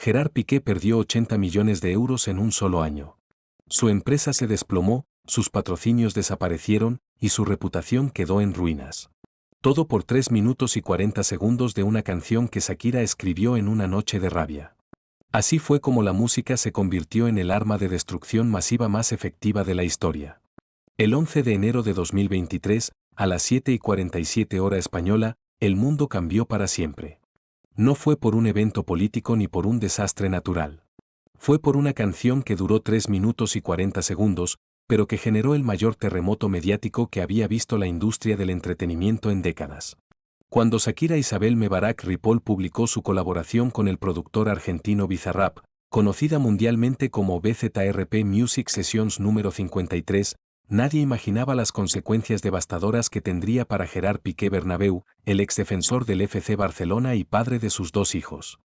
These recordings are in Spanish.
Gerard Piqué perdió 80 millones de euros en un solo año. Su empresa se desplomó, sus patrocinios desaparecieron y su reputación quedó en ruinas. Todo por 3 minutos y 40 segundos de una canción que Shakira escribió en una noche de rabia. Así fue como la música se convirtió en el arma de destrucción masiva más efectiva de la historia. El 11 de enero de 2023, a las 7:47 hora española, el mundo cambió para siempre. No fue por un evento político ni por un desastre natural. Fue por una canción que duró 3 minutos y 40 segundos, pero que generó el mayor terremoto mediático que había visto la industria del entretenimiento en décadas. Cuando Shakira Isabel Mebarak Ripoll publicó su colaboración con el productor argentino Bizarrap, conocida mundialmente como BZRP Music Sessions número 53, nadie imaginaba las consecuencias devastadoras que tendría para Gerard Piqué Bernabéu, el exdefensor del FC Barcelona y padre de sus 2 hijos.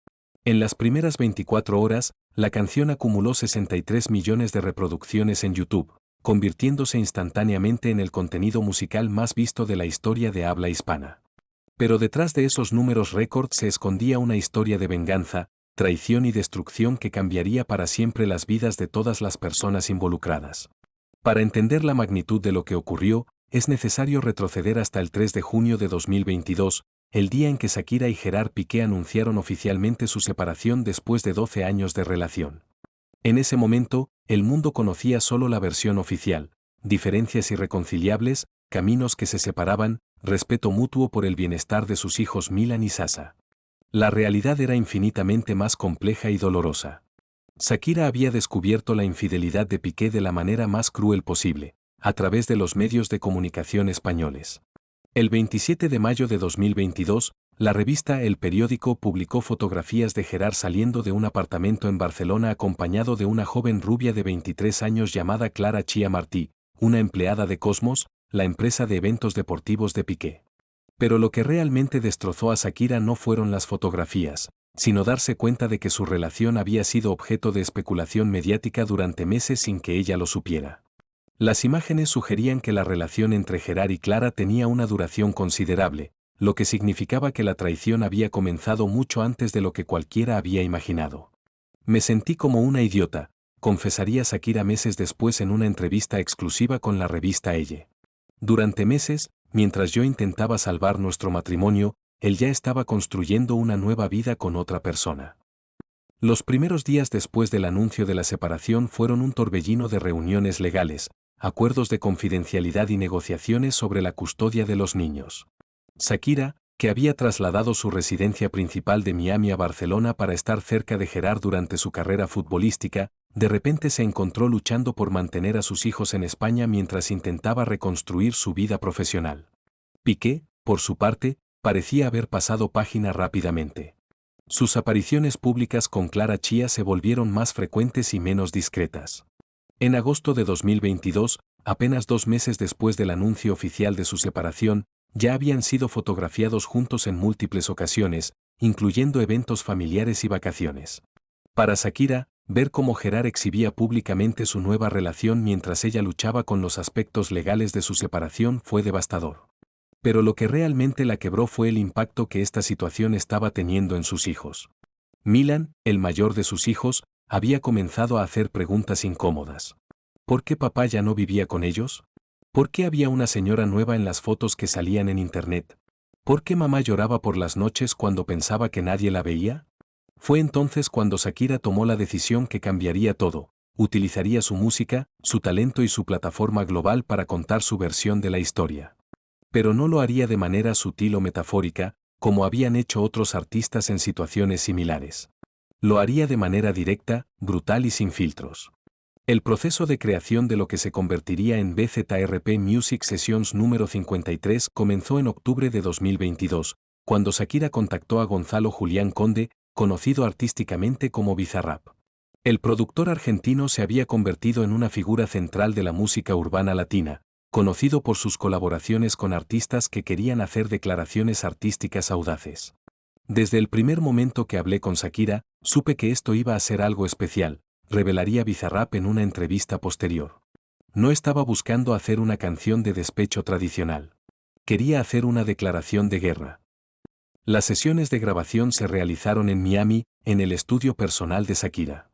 En las primeras 24 horas, la canción acumuló 63 millones de reproducciones en YouTube, convirtiéndose instantáneamente en el contenido musical más visto de la historia de habla hispana. Pero detrás de esos números récord se escondía una historia de venganza, traición y destrucción que cambiaría para siempre las vidas de todas las personas involucradas. Para entender la magnitud de lo que ocurrió, es necesario retroceder hasta el 3 de junio de 2022, el día en que Shakira y Gerard Piqué anunciaron oficialmente su separación después de 12 años de relación. En ese momento, el mundo conocía solo la versión oficial: diferencias irreconciliables, caminos que se separaban, respeto mutuo por el bienestar de sus hijos Milan y Sasa. La realidad era infinitamente más compleja y dolorosa. Shakira había descubierto la infidelidad de Piqué de la manera más cruel posible, a través de los medios de comunicación españoles. El 27 de mayo de 2022, la revista El Periódico publicó fotografías de Gerard saliendo de un apartamento en Barcelona acompañado de una joven rubia de 23 años llamada Clara Chia Martí, una empleada de Cosmos, la empresa de eventos deportivos de Piqué. Pero lo que realmente destrozó a Shakira no fueron las fotografías, sino darse cuenta de que su relación había sido objeto de especulación mediática durante meses sin que ella lo supiera. Las imágenes sugerían que la relación entre Gerard y Clara tenía una duración considerable, lo que significaba que la traición había comenzado mucho antes de lo que cualquiera había imaginado. Me sentí como una idiota, confesaría Shakira meses después en una entrevista exclusiva con la revista Elle. Durante meses, mientras yo intentaba salvar nuestro matrimonio, él ya estaba construyendo una nueva vida con otra persona. Los primeros días después del anuncio de la separación fueron un torbellino de reuniones legales, acuerdos de confidencialidad y negociaciones sobre la custodia de los niños. Shakira, que había trasladado su residencia principal de Miami a Barcelona para estar cerca de Gerard durante su carrera futbolística, de repente se encontró luchando por mantener a sus hijos en España mientras intentaba reconstruir su vida profesional. Piqué, por su parte, parecía haber pasado página rápidamente. Sus apariciones públicas con Clara Chia se volvieron más frecuentes y menos discretas. En agosto de 2022, apenas 2 meses después del anuncio oficial de su separación, ya habían sido fotografiados juntos en múltiples ocasiones, incluyendo eventos familiares y vacaciones. Para Shakira, ver cómo Gerard exhibía públicamente su nueva relación mientras ella luchaba con los aspectos legales de su separación fue devastador. Pero lo que realmente la quebró fue el impacto que esta situación estaba teniendo en sus hijos. Milan, el mayor de sus hijos, había comenzado a hacer preguntas incómodas. ¿Por qué papá ya no vivía con ellos? ¿Por qué había una señora nueva en las fotos que salían en internet? ¿Por qué mamá lloraba por las noches cuando pensaba que nadie la veía? Fue entonces cuando Shakira tomó la decisión que cambiaría todo, utilizaría su música, su talento y su plataforma global para contar su versión de la historia. Pero no lo haría de manera sutil o metafórica, como habían hecho otros artistas en situaciones similares. Lo haría de manera directa, brutal y sin filtros. El proceso de creación de lo que se convertiría en BZRP Music Sessions número 53 comenzó en octubre de 2022, cuando Shakira contactó a Gonzalo Julián Conde, conocido artísticamente como Bizarrap. El productor argentino se había convertido en una figura central de la música urbana latina, conocido por sus colaboraciones con artistas que querían hacer declaraciones artísticas audaces. Desde el primer momento que hablé con Shakira, supe que esto iba a ser algo especial, revelaría Bizarrap en una entrevista posterior. No estaba buscando hacer una canción de despecho tradicional. Quería hacer una declaración de guerra. Las sesiones de grabación se realizaron en Miami, en el estudio personal de Shakira.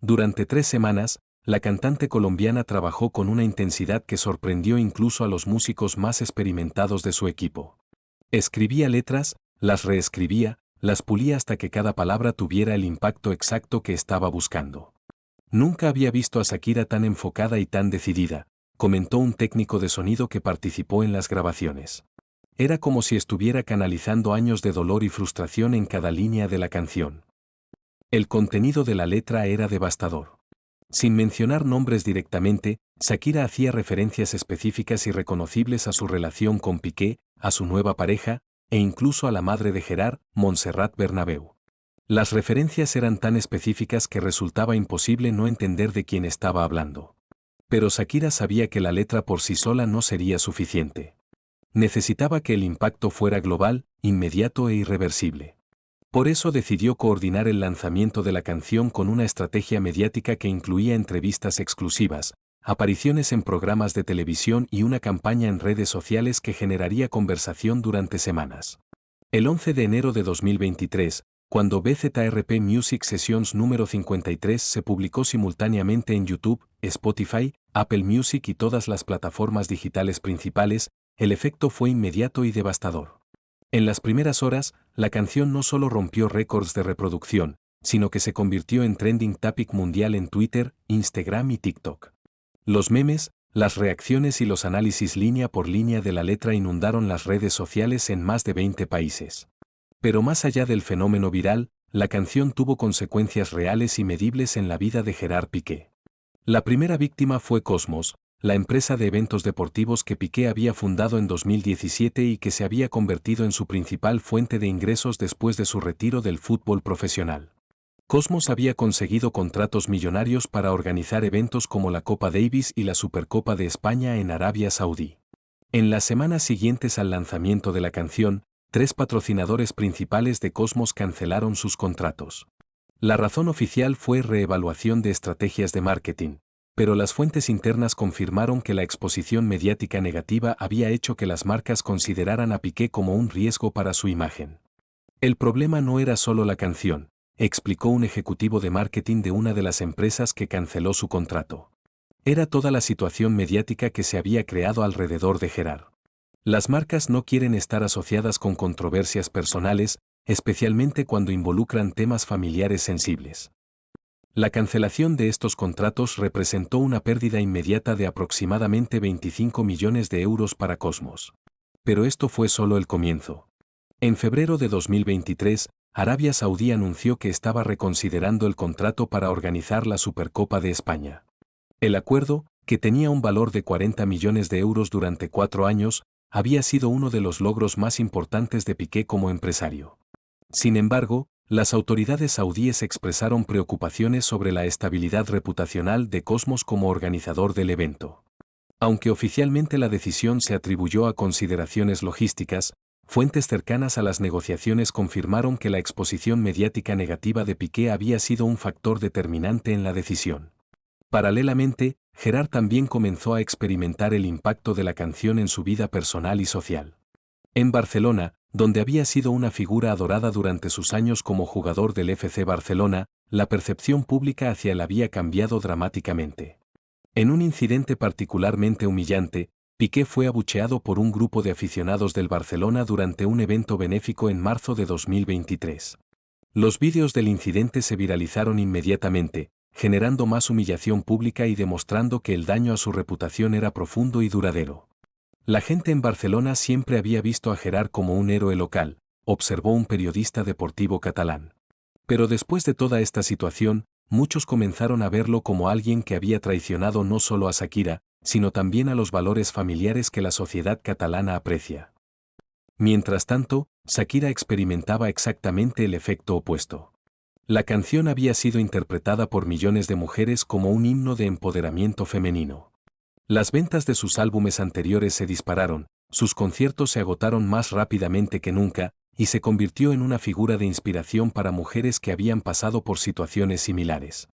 Durante 3 semanas, la cantante colombiana trabajó con una intensidad que sorprendió incluso a los músicos más experimentados de su equipo. Escribía letras, las reescribía, las pulía hasta que cada palabra tuviera el impacto exacto que estaba buscando. Nunca había visto a Shakira tan enfocada y tan decidida, comentó un técnico de sonido que participó en las grabaciones. Era como si estuviera canalizando años de dolor y frustración en cada línea de la canción. El contenido de la letra era devastador. Sin mencionar nombres directamente, Shakira hacía referencias específicas y reconocibles a su relación con Piqué, a su nueva pareja, e incluso a la madre de Gerard, Montserrat Bernabéu. Las referencias eran tan específicas que resultaba imposible no entender de quién estaba hablando. Pero Shakira sabía que la letra por sí sola no sería suficiente. Necesitaba que el impacto fuera global, inmediato e irreversible. Por eso decidió coordinar el lanzamiento de la canción con una estrategia mediática que incluía entrevistas exclusivas, apariciones en programas de televisión y una campaña en redes sociales que generaría conversación durante semanas. El 11 de enero de 2023, cuando BZRP Music Sessions número 53 se publicó simultáneamente en YouTube, Spotify, Apple Music y todas las plataformas digitales principales, el efecto fue inmediato y devastador. En las primeras horas, la canción no solo rompió récords de reproducción, sino que se convirtió en trending topic mundial en Twitter, Instagram y TikTok. Los memes, las reacciones y los análisis línea por línea de la letra inundaron las redes sociales en más de 20 países. Pero más allá del fenómeno viral, la canción tuvo consecuencias reales y medibles en la vida de Gerard Piqué. La primera víctima fue Cosmos, la empresa de eventos deportivos que Piqué había fundado en 2017 y que se había convertido en su principal fuente de ingresos después de su retiro del fútbol profesional. Cosmos había conseguido contratos millonarios para organizar eventos como la Copa Davis y la Supercopa de España en Arabia Saudí. En las semanas siguientes al lanzamiento de la canción, 3 patrocinadores principales de Cosmos cancelaron sus contratos. La razón oficial fue reevaluación de estrategias de marketing, pero las fuentes internas confirmaron que la exposición mediática negativa había hecho que las marcas consideraran a Piqué como un riesgo para su imagen. El problema no era solo la canción, explicó un ejecutivo de marketing de una de las empresas que canceló su contrato. Era toda la situación mediática que se había creado alrededor de Gerard. Las marcas no quieren estar asociadas con controversias personales, especialmente cuando involucran temas familiares sensibles. La cancelación de estos contratos representó una pérdida inmediata de aproximadamente 25 millones de euros para Cosmos. Pero esto fue solo el comienzo. En febrero de 2023, Arabia Saudí anunció que estaba reconsiderando el contrato para organizar la Supercopa de España. El acuerdo, que tenía un valor de 40 millones de euros durante 4 años, había sido uno de los logros más importantes de Piqué como empresario. Sin embargo, las autoridades saudíes expresaron preocupaciones sobre la estabilidad reputacional de Cosmos como organizador del evento. Aunque oficialmente la decisión se atribuyó a consideraciones logísticas, fuentes cercanas a las negociaciones confirmaron que la exposición mediática negativa de Piqué había sido un factor determinante en la decisión. Paralelamente, Gerard también comenzó a experimentar el impacto de la canción en su vida personal y social. En Barcelona, donde había sido una figura adorada durante sus años como jugador del FC Barcelona, la percepción pública hacia él había cambiado dramáticamente. En un incidente particularmente humillante, Piqué fue abucheado por un grupo de aficionados del Barcelona durante un evento benéfico en marzo de 2023. Los vídeos del incidente se viralizaron inmediatamente, generando más humillación pública y demostrando que el daño a su reputación era profundo y duradero. La gente en Barcelona siempre había visto a Gerard como un héroe local, observó un periodista deportivo catalán. Pero después de toda esta situación, muchos comenzaron a verlo como alguien que había traicionado no solo a Shakira, sino también a los valores familiares que la sociedad catalana aprecia. Mientras tanto, Shakira experimentaba exactamente el efecto opuesto. La canción había sido interpretada por millones de mujeres como un himno de empoderamiento femenino. Las ventas de sus álbumes anteriores se dispararon, sus conciertos se agotaron más rápidamente que nunca, y se convirtió en una figura de inspiración para mujeres que habían pasado por situaciones similares.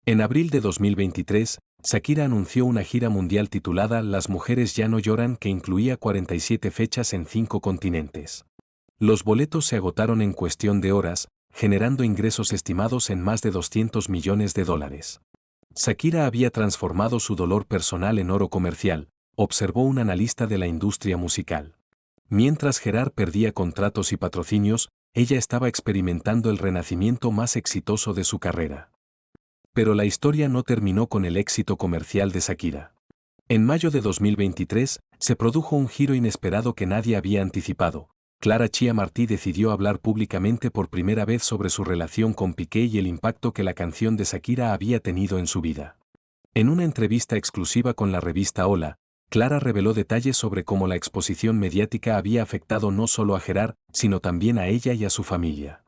En abril de 2023, Shakira anunció una gira mundial titulada Las mujeres ya no lloran, que incluía 47 fechas en 5 continentes. Los boletos se agotaron en cuestión de horas, generando ingresos estimados en más de $200 millones. Shakira había transformado su dolor personal en oro comercial, observó un analista de la industria musical. Mientras Gerard perdía contratos y patrocinios, ella estaba experimentando el renacimiento más exitoso de su carrera. Pero la historia no terminó con el éxito comercial de Shakira. En mayo de 2023, se produjo un giro inesperado que nadie había anticipado. Clara Chia Martí decidió hablar públicamente por primera vez sobre su relación con Piqué y el impacto que la canción de Shakira había tenido en su vida. En una entrevista exclusiva con la revista Hola, Clara reveló detalles sobre cómo la exposición mediática había afectado no solo a Gerard, sino también a ella y a su familia.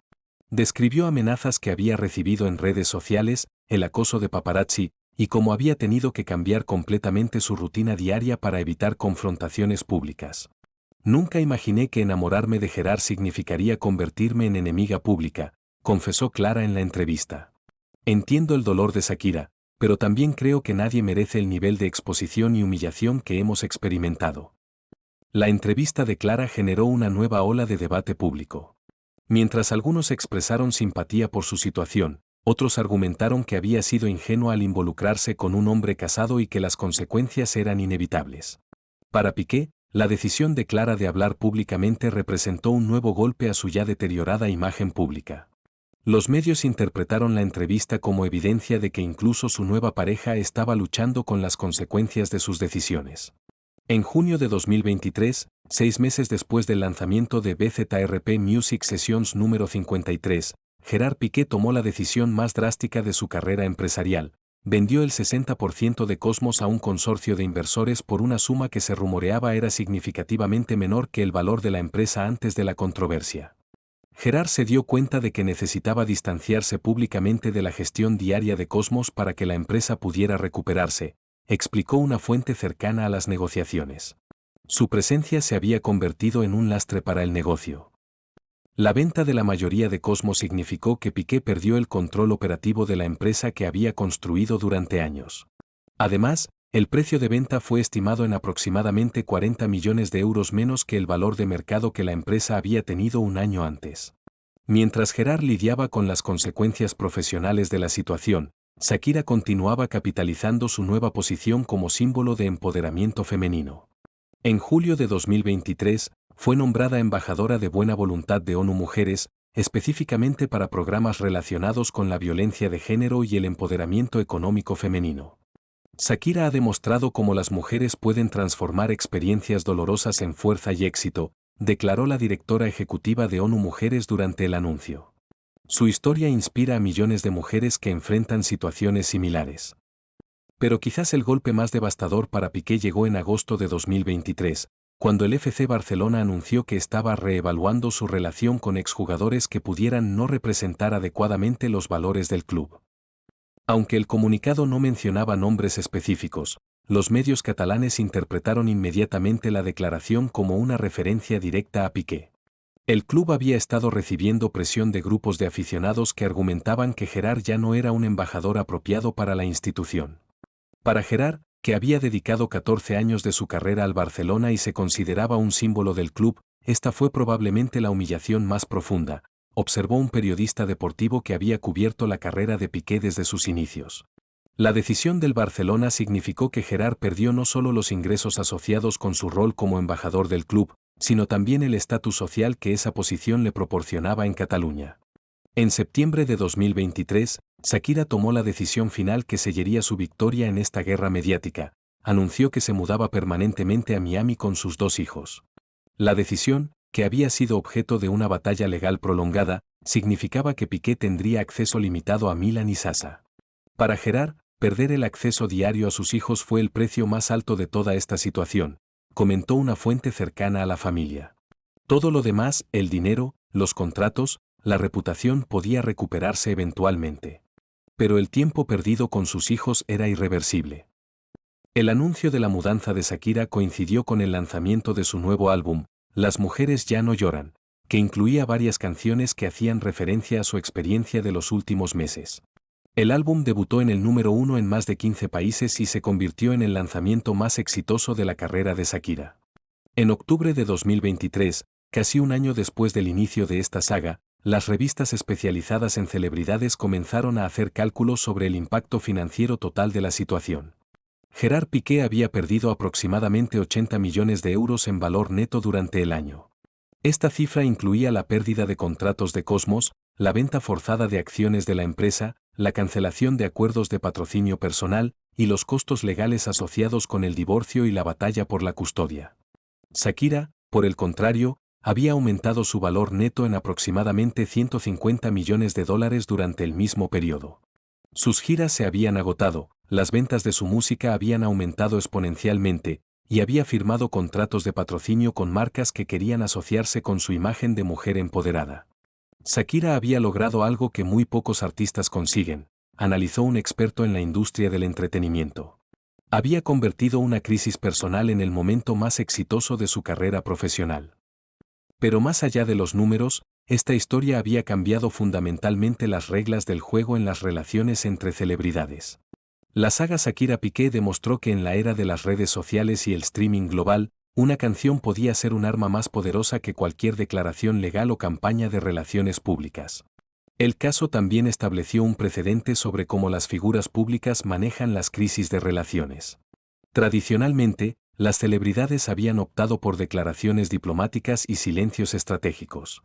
Describió amenazas que había recibido en redes sociales, el acoso de paparazzi, y cómo había tenido que cambiar completamente su rutina diaria para evitar confrontaciones públicas. Nunca imaginé que enamorarme de Gerard significaría convertirme en enemiga pública, confesó Clara en la entrevista. Entiendo el dolor de Shakira, pero también creo que nadie merece el nivel de exposición y humillación que hemos experimentado. La entrevista de Clara generó una nueva ola de debate público. Mientras algunos expresaron simpatía por su situación, otros argumentaron que había sido ingenua al involucrarse con un hombre casado y que las consecuencias eran inevitables. Para Piqué, la decisión de Clara de hablar públicamente representó un nuevo golpe a su ya deteriorada imagen pública. Los medios interpretaron la entrevista como evidencia de que incluso su nueva pareja estaba luchando con las consecuencias de sus decisiones. En junio de 2023, 6 meses después del lanzamiento de BZRP Music Sessions número 53, Gerard Piqué tomó la decisión más drástica de su carrera empresarial. Vendió el 60% de Cosmos a un consorcio de inversores por una suma que se rumoreaba era significativamente menor que el valor de la empresa antes de la controversia. Gerard se dio cuenta de que necesitaba distanciarse públicamente de la gestión diaria de Cosmos para que la empresa pudiera recuperarse, explicó una fuente cercana a las negociaciones. Su presencia se había convertido en un lastre para el negocio. La venta de la mayoría de Cosmos significó que Piqué perdió el control operativo de la empresa que había construido durante años. Además, el precio de venta fue estimado en aproximadamente 40 millones de euros menos que el valor de mercado que la empresa había tenido un año antes. Mientras Gerard lidiaba con las consecuencias profesionales de la situación, Shakira continuaba capitalizando su nueva posición como símbolo de empoderamiento femenino. En julio de 2023, fue nombrada embajadora de buena voluntad de ONU Mujeres, específicamente para programas relacionados con la violencia de género y el empoderamiento económico femenino. Shakira ha demostrado cómo las mujeres pueden transformar experiencias dolorosas en fuerza y éxito, declaró la directora ejecutiva de ONU Mujeres durante el anuncio. Su historia inspira a millones de mujeres que enfrentan situaciones similares. Pero quizás el golpe más devastador para Piqué llegó en agosto de 2023, cuando el FC Barcelona anunció que estaba reevaluando su relación con exjugadores que pudieran no representar adecuadamente los valores del club. Aunque el comunicado no mencionaba nombres específicos, los medios catalanes interpretaron inmediatamente la declaración como una referencia directa a Piqué. El club había estado recibiendo presión de grupos de aficionados que argumentaban que Gerard ya no era un embajador apropiado para la institución. Para Gerard, que había dedicado 14 años de su carrera al Barcelona y se consideraba un símbolo del club, esta fue probablemente la humillación más profunda, observó un periodista deportivo que había cubierto la carrera de Piqué desde sus inicios. La decisión del Barcelona significó que Gerard perdió no solo los ingresos asociados con su rol como embajador del club, sino también el estatus social que esa posición le proporcionaba en Cataluña. En septiembre de 2023, Shakira tomó la decisión final que sellaría su victoria en esta guerra mediática. Anunció que se mudaba permanentemente a Miami con sus 2 hijos. La decisión, que había sido objeto de una batalla legal prolongada, significaba que Piqué tendría acceso limitado a Milán y Sasa. Para Gerard, perder el acceso diario a sus hijos fue el precio más alto de toda esta situación, comentó una fuente cercana a la familia. Todo lo demás, el dinero, los contratos, la reputación podía recuperarse eventualmente. Pero el tiempo perdido con sus hijos era irreversible. El anuncio de la mudanza de Shakira coincidió con el lanzamiento de su nuevo álbum, Las mujeres ya no lloran, que incluía varias canciones que hacían referencia a su experiencia de los últimos meses. El álbum debutó en el número 1 en más de 15 países y se convirtió en el lanzamiento más exitoso de la carrera de Shakira. En octubre de 2023, casi un año después del inicio de esta saga, las revistas especializadas en celebridades comenzaron a hacer cálculos sobre el impacto financiero total de la situación. Gerard Piqué había perdido aproximadamente 80 millones de euros en valor neto durante el año. Esta cifra incluía la pérdida de contratos de Cosmos, la venta forzada de acciones de la empresa, la cancelación de acuerdos de patrocinio personal y los costos legales asociados con el divorcio y la batalla por la custodia. Shakira, por el contrario, había aumentado su valor neto en aproximadamente 150 millones de dólares durante el mismo periodo. Sus giras se habían agotado, las ventas de su música habían aumentado exponencialmente, y había firmado contratos de patrocinio con marcas que querían asociarse con su imagen de mujer empoderada. Shakira había logrado algo que muy pocos artistas consiguen, analizó un experto en la industria del entretenimiento. Había convertido una crisis personal en el momento más exitoso de su carrera profesional. Pero más allá de los números, esta historia había cambiado fundamentalmente las reglas del juego en las relaciones entre celebridades. La saga Shakira-Piqué demostró que en la era de las redes sociales y el streaming global, una canción podía ser un arma más poderosa que cualquier declaración legal o campaña de relaciones públicas. El caso también estableció un precedente sobre cómo las figuras públicas manejan las crisis de relaciones. Tradicionalmente, las celebridades habían optado por declaraciones diplomáticas y silencios estratégicos.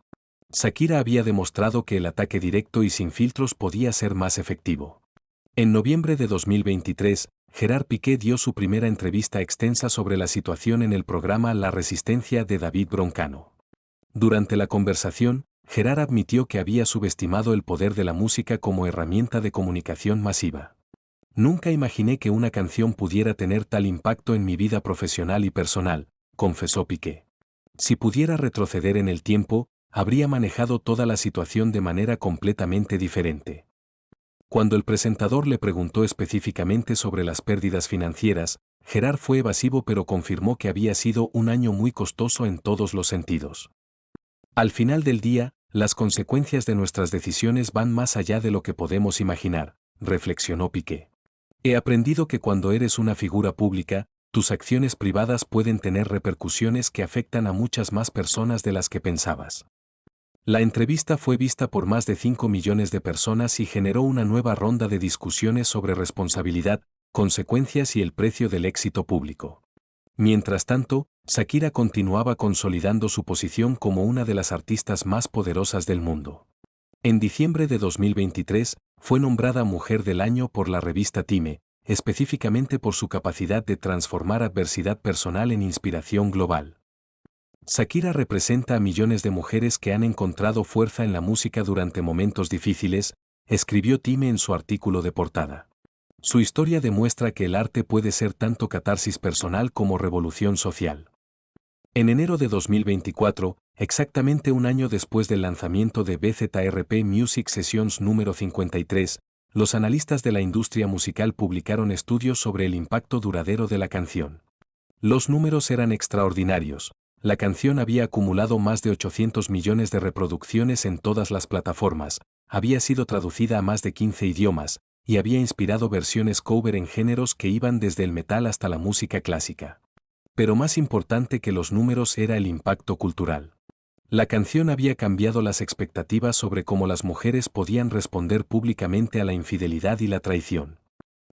Shakira había demostrado que el ataque directo y sin filtros podía ser más efectivo. En noviembre de 2023, Gerard Piqué dio su primera entrevista extensa sobre la situación en el programa La Resistencia de David Broncano. Durante la conversación, Gerard admitió que había subestimado el poder de la música como herramienta de comunicación masiva. Nunca imaginé que una canción pudiera tener tal impacto en mi vida profesional y personal, confesó Piqué. Si pudiera retroceder en el tiempo, habría manejado toda la situación de manera completamente diferente. Cuando el presentador le preguntó específicamente sobre las pérdidas financieras, Gerard fue evasivo pero confirmó que había sido un año muy costoso en todos los sentidos. Al final del día, las consecuencias de nuestras decisiones van más allá de lo que podemos imaginar, reflexionó Piqué. He aprendido que cuando eres una figura pública, tus acciones privadas pueden tener repercusiones que afectan a muchas más personas de las que pensabas. La entrevista fue vista por más de 5 millones de personas y generó una nueva ronda de discusiones sobre responsabilidad, consecuencias y el precio del éxito público. Mientras tanto, Shakira continuaba consolidando su posición como una de las artistas más poderosas del mundo. En diciembre de 2023, fue nombrada Mujer del Año por la revista Time, específicamente por su capacidad de transformar adversidad personal en inspiración global. Shakira representa a millones de mujeres que han encontrado fuerza en la música durante momentos difíciles, escribió Time en su artículo de portada. Su historia demuestra que el arte puede ser tanto catarsis personal como revolución social. En enero de 2024, exactamente un año después del lanzamiento de BZRP Music Sessions número 53, los analistas de la industria musical publicaron estudios sobre el impacto duradero de la canción. Los números eran extraordinarios. La canción había acumulado más de 800 millones de reproducciones en todas las plataformas, había sido traducida a más de 15 idiomas, y había inspirado versiones cover en géneros que iban desde el metal hasta la música clásica. Pero más importante que los números era el impacto cultural. La canción había cambiado las expectativas sobre cómo las mujeres podían responder públicamente a la infidelidad y la traición.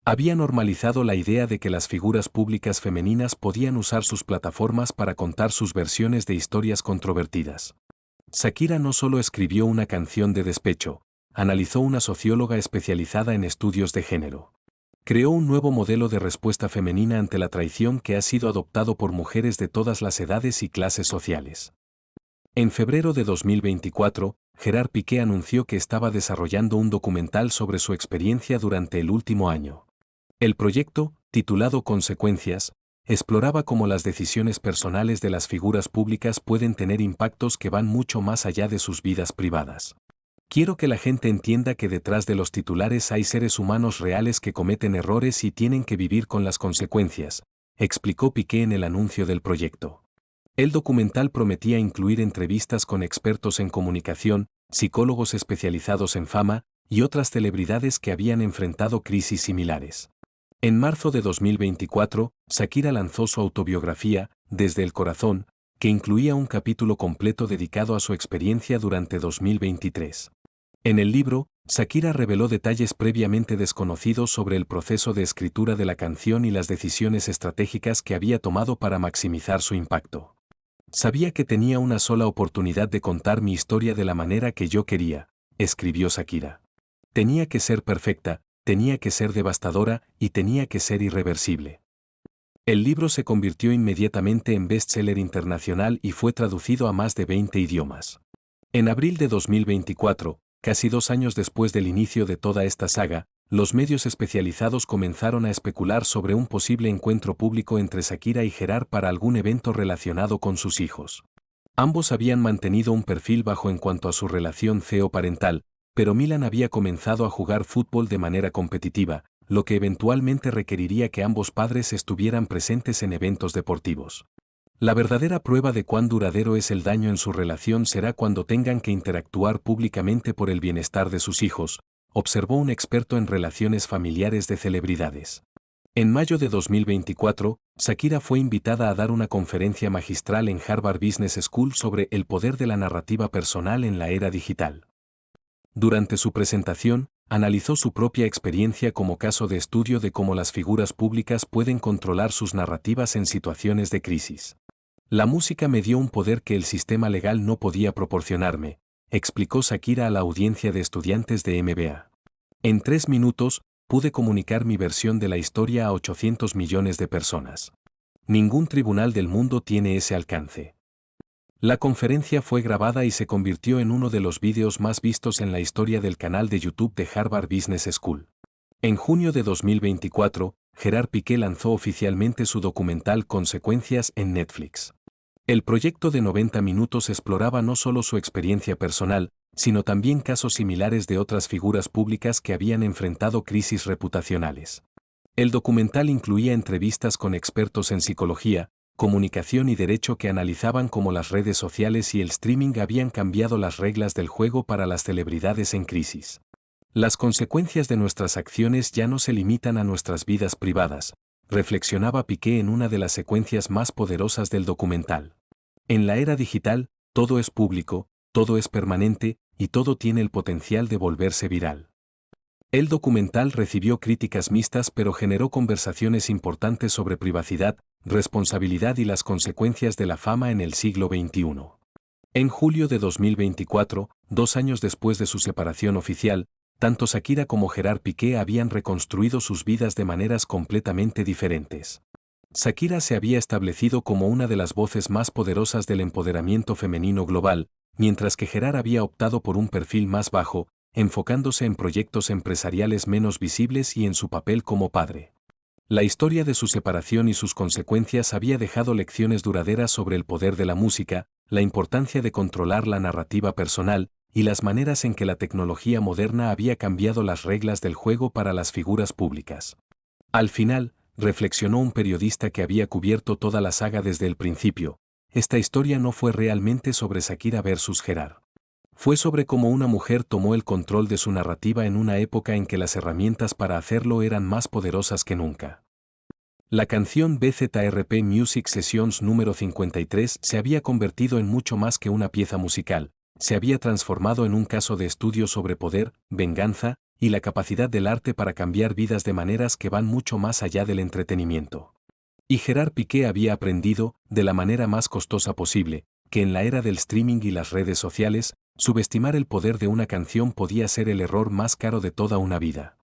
Había normalizado la idea de que las figuras públicas femeninas podían usar sus plataformas para contar sus versiones de historias controvertidas. Shakira no solo escribió una canción de despecho, analizó una socióloga especializada en estudios de género. Creó un nuevo modelo de respuesta femenina ante la traición que ha sido adoptado por mujeres de todas las edades y clases sociales. En febrero de 2024, Gerard Piqué anunció que estaba desarrollando un documental sobre su experiencia durante el último año. El proyecto, titulado Consecuencias, exploraba cómo las decisiones personales de las figuras públicas pueden tener impactos que van mucho más allá de sus vidas privadas. Quiero que la gente entienda que detrás de los titulares hay seres humanos reales que cometen errores y tienen que vivir con las consecuencias, explicó Piqué en el anuncio del proyecto. El documental prometía incluir entrevistas con expertos en comunicación, psicólogos especializados en fama y otras celebridades que habían enfrentado crisis similares. En marzo de 2024, Shakira lanzó su autobiografía, Desde el Corazón, que incluía un capítulo completo dedicado a su experiencia durante 2023. En el libro, Shakira reveló detalles previamente desconocidos sobre el proceso de escritura de la canción y las decisiones estratégicas que había tomado para maximizar su impacto. Sabía que tenía una sola oportunidad de contar mi historia de la manera que yo quería, escribió Shakira. Tenía que ser perfecta, tenía que ser devastadora y tenía que ser irreversible. El libro se convirtió inmediatamente en bestseller internacional y fue traducido a más de 20 idiomas. En abril de 2024, casi 2 años después del inicio de toda esta saga, los medios especializados comenzaron a especular sobre un posible encuentro público entre Shakira y Gerard para algún evento relacionado con sus hijos. Ambos habían mantenido un perfil bajo en cuanto a su relación feo-parental, pero Milan había comenzado a jugar fútbol de manera competitiva, lo que eventualmente requeriría que ambos padres estuvieran presentes en eventos deportivos. La verdadera prueba de cuán duradero es el daño en su relación será cuando tengan que interactuar públicamente por el bienestar de sus hijos, observó un experto en relaciones familiares de celebridades. En mayo de 2024, Shakira fue invitada a dar una conferencia magistral en Harvard Business School sobre el poder de la narrativa personal en la era digital. Durante su presentación, analizó su propia experiencia como caso de estudio de cómo las figuras públicas pueden controlar sus narrativas en situaciones de crisis. La música me dio un poder que el sistema legal no podía proporcionarme, explicó Shakira a la audiencia de estudiantes de MBA. En 3 minutos, pude comunicar mi versión de la historia a 800 millones de personas. Ningún tribunal del mundo tiene ese alcance. La conferencia fue grabada y se convirtió en uno de los vídeos más vistos en la historia del canal de YouTube de Harvard Business School. En junio de 2024, Gerard Piqué lanzó oficialmente su documental Consecuencias en Netflix. El proyecto de 90 minutos exploraba no solo su experiencia personal, sino también casos similares de otras figuras públicas que habían enfrentado crisis reputacionales. El documental incluía entrevistas con expertos en psicología, comunicación y derecho que analizaban cómo las redes sociales y el streaming habían cambiado las reglas del juego para las celebridades en crisis. Las consecuencias de nuestras acciones ya no se limitan a nuestras vidas privadas, reflexionaba Piqué en una de las secuencias más poderosas del documental. En la era digital, todo es público, todo es permanente, y todo tiene el potencial de volverse viral. El documental recibió críticas mixtas pero generó conversaciones importantes sobre privacidad, responsabilidad y las consecuencias de la fama en el siglo XXI. En julio de 2024, 2 años después de su separación oficial, tanto Shakira como Gerard Piqué habían reconstruido sus vidas de maneras completamente diferentes. Shakira se había establecido como una de las voces más poderosas del empoderamiento femenino global, mientras que Gerard había optado por un perfil más bajo, enfocándose en proyectos empresariales menos visibles y en su papel como padre. La historia de su separación y sus consecuencias había dejado lecciones duraderas sobre el poder de la música, la importancia de controlar la narrativa personal, y las maneras en que la tecnología moderna había cambiado las reglas del juego para las figuras públicas. Al final, reflexionó un periodista que había cubierto toda la saga desde el principio, esta historia no fue realmente sobre Shakira versus Gerard. Fue sobre cómo una mujer tomó el control de su narrativa en una época en que las herramientas para hacerlo eran más poderosas que nunca. La canción BZRP Music Sessions número 53 se había convertido en mucho más que una pieza musical, se había transformado en un caso de estudio sobre poder, venganza, y la capacidad del arte para cambiar vidas de maneras que van mucho más allá del entretenimiento. Y Gerard Piqué había aprendido, de la manera más costosa posible, que en la era del streaming y las redes sociales, subestimar el poder de una canción podía ser el error más caro de toda una vida.